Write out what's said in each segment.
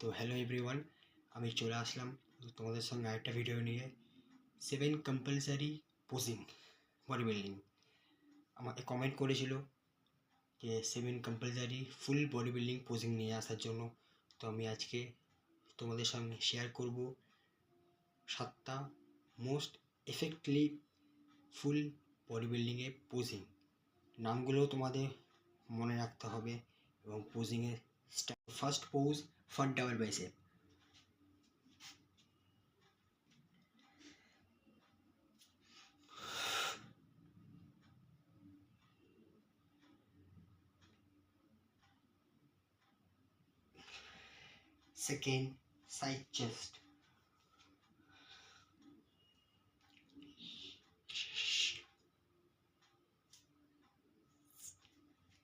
তো hello everyone, আমি চলে আসলাম তোমাদের সঙ্গে আরেকটা ভিডিও নিয়ে। 7 কম্পালসারি পোজিং বডি বিল্ডিং আমাকে কমেন্ট করেছিল যে 7 compulsory full body building posing নিয়ে আসার জন্য। তো আমি আজকে তোমাদের সঙ্গে শেয়ার করব 7টা মোস্ট এফেক্টলি ফুল বডি বিল্ডিংয়ের পোজিং। নামগুলো তোমাদের মনে রাখতে হবে এবং পোজিংয়ের style. First pose, front double bicep. Second, side chest.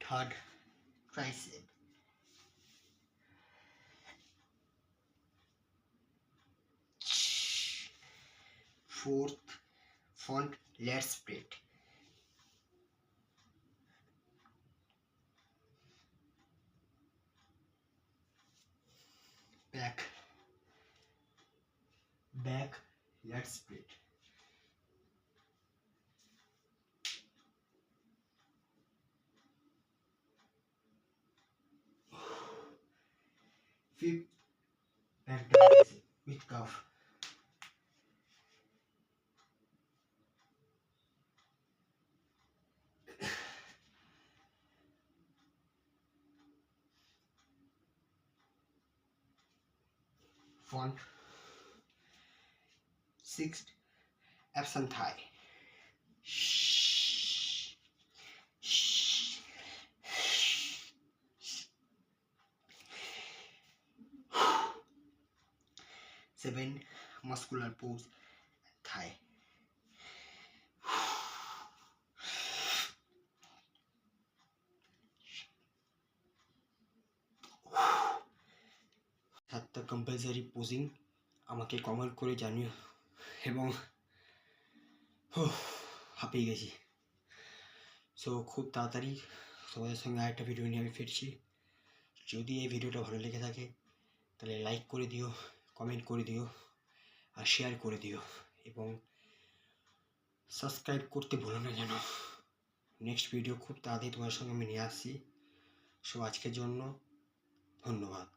Third, tricep. Fourth, front lat spread. Back lat spread. Fifth, back down bicep with cuff. Front. Sixth, abs and thigh. Seven, muscular pose, thigh. সাতটা compulsory posing আমাকে comment করে জানিও এবং হাঁপিয়ে গেছি। So খুব তাড়াতাড়ি তোমাদের সঙ্গে আরেকটা ভিডিও নিয়ে আমি ফিরছি। যদি এই ভিডিওটা ভালো লেগে থাকে তাহলে লাইক করে দিও, কমেন্ট করে দিও আর শেয়ার করে দিও এবং সাবস্ক্রাইব করতে ভুলো না যেন। নেক্সট ভিডিও খুব তাড়াতাড়ি তোমার সঙ্গে আমি নিয়ে আসছি। সো আজকের জন্য ধন্যবাদ।